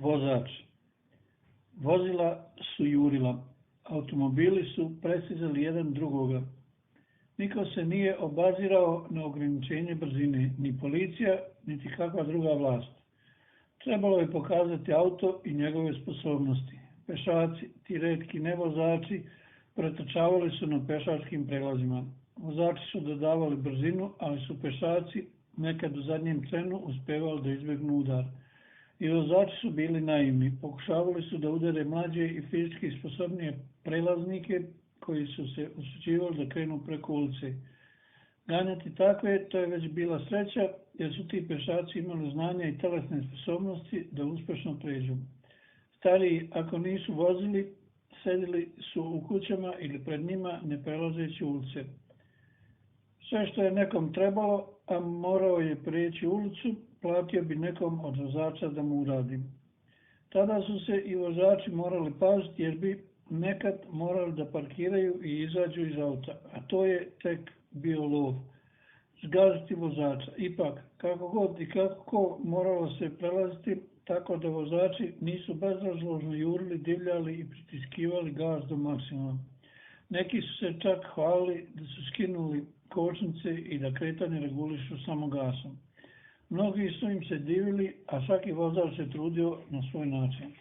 Vozač. Vozila su jurila, automobili su prestizali jedan drugoga. Niko se nije obazirao na ograničenje brzine, ni policija, niti kakva druga vlast. Trebalo je pokazati auto i njegove sposobnosti. Pešaci, ti retki nevozači, pretrčavali su na pešačkim prelazima. Vozači su dodavali brzinu, ali su pešaci nekad u zadnjem trenu uspevali da izbjegnu udar. I vozači su bili naivni, pokušavali su da udare mlađe i fizički sposobnije prelaznike koji su se usuđivali da krenu preko ulice. Ganjati takve, to je već bila sreća, jer su ti pešaci imali znanja i telesne sposobnosti da uspješno pređu. Stariji, ako nisu vozili, sedili su u kućama ili pred njima ne prelazeći ulice. Sve što je nekom trebalo, a morao je prijeći ulicu, platio bi nekom od vozača da mu uradi. Tada su se i vozači morali paziti jer bi nekad morali da parkiraju i izađu iz auta, a to je tek bio lov. Zgaziti vozača. Ipak, kako god i kako moralo se prelaziti, tako da vozači nisu bezrazložno jurili, divljali i pritiskivali gas do maksimuma. Neki su se čak hvalili da su skinuli kočnice i da kretanje regulišu samo gasom. Mnogi su im se divili, a svaki vozač se trudio na svoj način.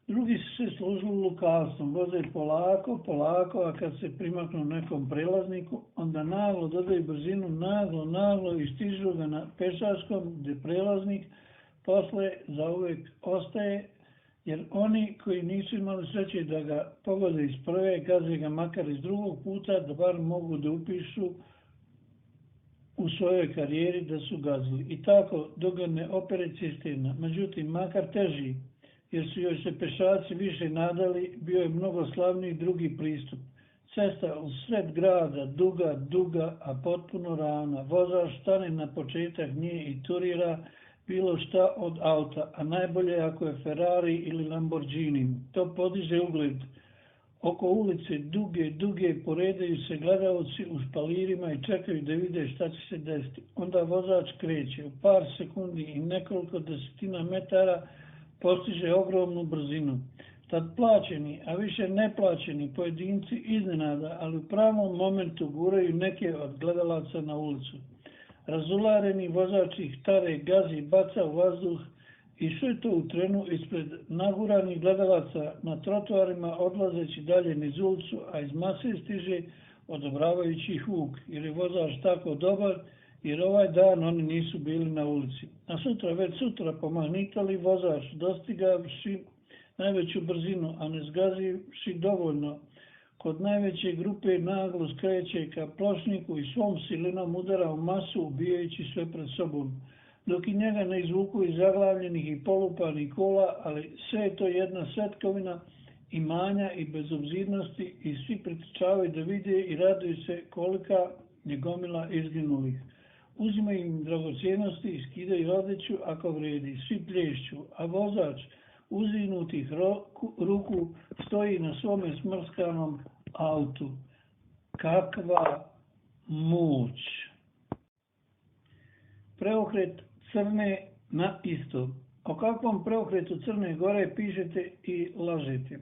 Drugi su se služili lukavstvom, voze polako, a kad se primaknu nekom prelazniku, onda naglo dodaju brzinu, naglo i stižu ga na pešačkom, gdje prelaznik posle zauvek ostaje, jer oni koji nisu imali sreće da ga pogode iz prve, gaze ga makar iz drugog puta, da bar mogu da upišu u svojoj karijeri da su gazili. I tako, dok ga ne opere cisterna. Međutim, makar teži, jer su joj se pešaci više nadali, bio je mnogo slavniji drugi pristup. Cesta u sred grada, duga, a potpuno ravna. Vozač stane na početak nje i turira bilo šta od auta, a najbolje ako je Ferrari ili Lamborghini. To podiže ugled. Oko ulice duge, poredaju se gledaoci u špalirima i čekaju da vide šta će se desiti. Onda vozač kreće. U par sekundi i nekoliko desetina metara postiže ogromnu brzinu. Tad plaćeni, a više neplaćeni pojedinci iznenada, ali u pravom momentu guraju neke od gledalaca na ulicu. Razulareni vozač ih tare, gazi, baca u vazduh i sve to u trenu ispred naguranih gledalaca na trotoarima odlazeći dalje niz ulicu, a iz mase stiže odobravajući huk, jer je vozač tako dobar, jer ovaj dan oni nisu bili na ulici. A već sutra pomahnitali vozač, dostigavši najveću brzinu, a ne zgazivši dovoljno, kod najveće grupe naglo skreće ka pločniku i svom silinom udara u masu, ubijajući sve pred sobom, dok i njega ne izvuku iz zaglavljenih i polupanih kola, ali sve je to jedna svetkovina imanja i bezobzirnosti i svi pretrčavaju da vide i raduju se kolika je gomila izginulih. Uzimaju im dragocjenosti i skidaju odeću ako vredi, svi plješću, a vozač uzignutih ruku stoji na svome smrskanom autu. Kakva moć! Preokret Crne na isto. O kakvom preokretu Crne Gore pišete i lažete?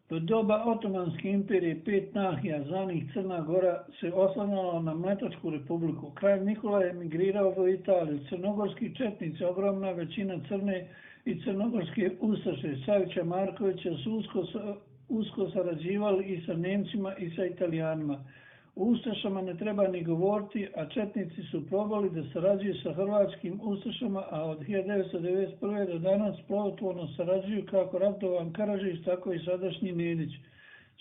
Do doba Otomanske imperije 5 nahija zvanih Crna Gora se oslanjala na Mletačku republiku. Kralj Nikola je emigrirao u Italiju. Crnogorski četnici, ogromna većina Crne i crnogorske ustaše Savića Markovića su usko sarađivali i sa Nemcima i sa Italijanima. O ustašama ne treba ni govoriti, a četnici su probali da sarađuju sa hrvatskim ustašama, a od 1991. do danas plodotvorno sarađuju kako Radovan Karadžić, tako i sadašnji Nedić.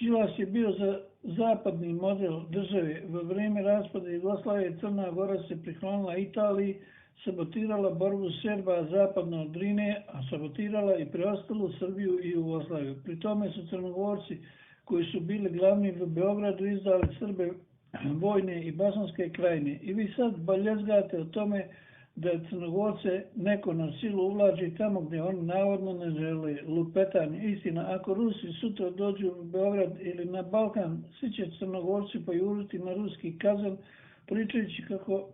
Đilas je bio za zapadni model države. U vrijeme raspada Jugoslavije Crna Gora se priklonila Italiji, sabotirala borbu Srba zapadno od Drine, a sabotirala i preostalu Srbiju i Jugoslaviju. Pri tome su Crnogorci, koji su bili glavni u Beogradu, izdali Srbe, Vojne i Bosanske krajine. I vi sad baljezgate o tome da Crnogorce neko na silu uvlači tamo gdje oni navodno ne žele. Lupetanje. Istina, ako Rusi sutra dođu u Beograd ili na Balkan, svi će Crnogorci pojuriti na ruski kazan, pričajući kako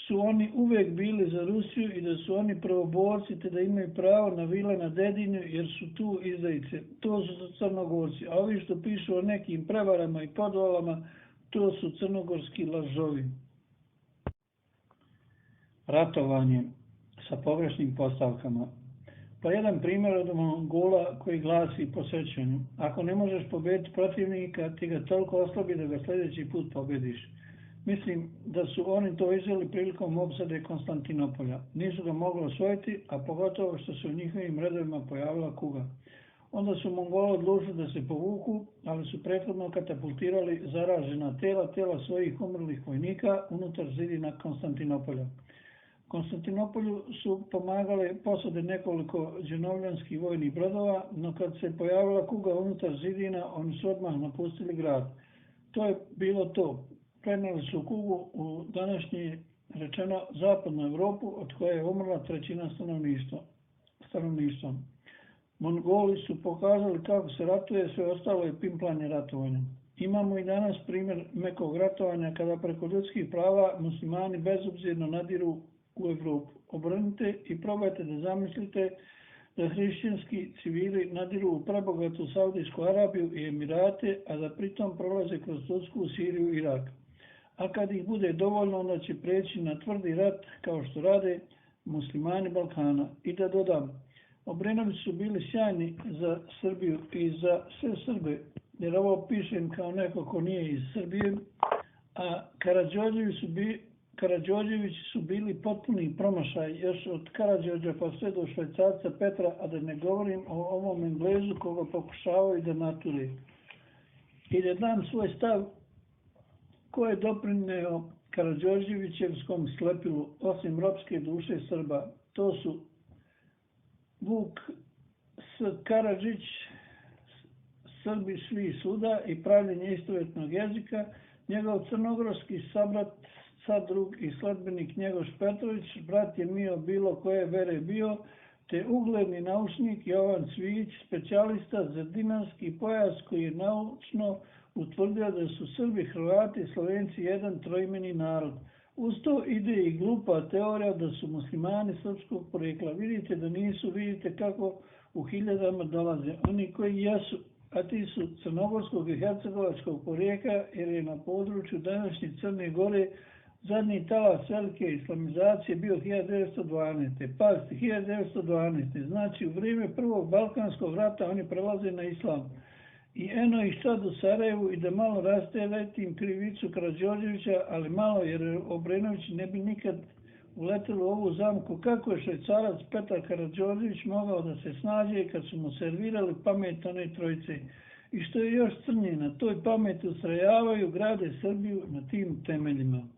su oni uvijek bili za Rusiju i da su oni prvoborci te da imaju pravo na vile na Dedinju jer su tu izdajice. To su Crnogorci. A ovi što pišu o nekim prevarama i podvalama, to su crnogorski lažovi. Ratovanje sa pogrešnim postavkama. Pa jedan primjer od Mongola koji glasi po sećanju. Ako ne možeš pobediti protivnika, ti ga toliko oslabi da ga sljedeći put pobediš. Mislim da su oni to izveli prilikom opsade Konstantinopolja. Nisu ga mogli osvojiti, a pogotovo što se u njihovim redovima pojavila kuga. Onda su Mongoli odlučili da se povuku, ali su prethodno katapultirali zaražena tela svojih umrlih vojnika unutar zidina Konstantinopolja. Konstantinopolju su pomagale posade nekoliko dženovljanskih vojnih brodova, no kad se pojavila kuga unutar zidina, oni su odmah napustili grad. To je bilo to. Prenijeli su kugu u današnji rečeno zapadnu Europu, od koje je umrla trećina stanovništva. Mongoli su pokazali kako se ratuje, sve ostalo je pimplanje ratovanja. Imamo i danas primjer mekog ratovanja kada preko ljudskih prava muslimani bezobzirno nadiru u Europu. Obrnite i probajte da zamislite da hrišćanski civili nadiru u prebogatu Saudijsku Arabiju i Emirate, a da pritom prolaze kroz Tursku, Siriju i Irak. A kad ih bude dovoljno, onda će preći na tvrdi rat kao što rade muslimani Balkana. I da dodam, Obrenovići su bili sjajni za Srbiju i za sve Srbe, jer ovo pišem kao neko ko nije iz Srbije, a Karađorđevići su bili potpuni promašaj još od Karađorđa pa sve do Švajcarca Petra, a da ne govorim o ovom Englezu koga pokušavaju da nature. I da dam svoj stav ko je doprineo Karađorđevićevskom slepilu osim ropske duše Srba. To su Vuk Karadžić, Srbi šli suda i pravljenje istovjetnog jezika, njegov crnogorski sabrat, sadrug i sledbenik Njegoš Petrović, brat je mio bilo koje vere bio, te ugledni naučnik Jovan Cvijić, specijalista za dinarski pojas koji je naučno utvrdio da su Srbi, Hrvati i Slovenci jedan troimeni narod. Uz to ide i glupa teorija da su muslimani srpskog porekla. Vidite da nisu, vidite kako u hiljadama dolaze. Oni koji jesu, a ti su crnogorskog i hercegovačkog porijekla, jer je na području današnje Crne Gore zadnji talas velike islamizacije bio 1912. Pazite, 1912. Znači u vrijeme prvog Balkanskog rata oni prelaze na islam. I eno ih sad u Sarajevu i da malo rasteretim krivicu Karađorđevića, ali malo jer Obrenović ne bi nikad uleteli u ovu zamku kako je Švajcarac Petar Karađorđević mogao da se snađe kad su mu servirali pamet one trojice. I što je još crnije, na toj pameti ustrajavaju, grade Srbiju na tim temeljima.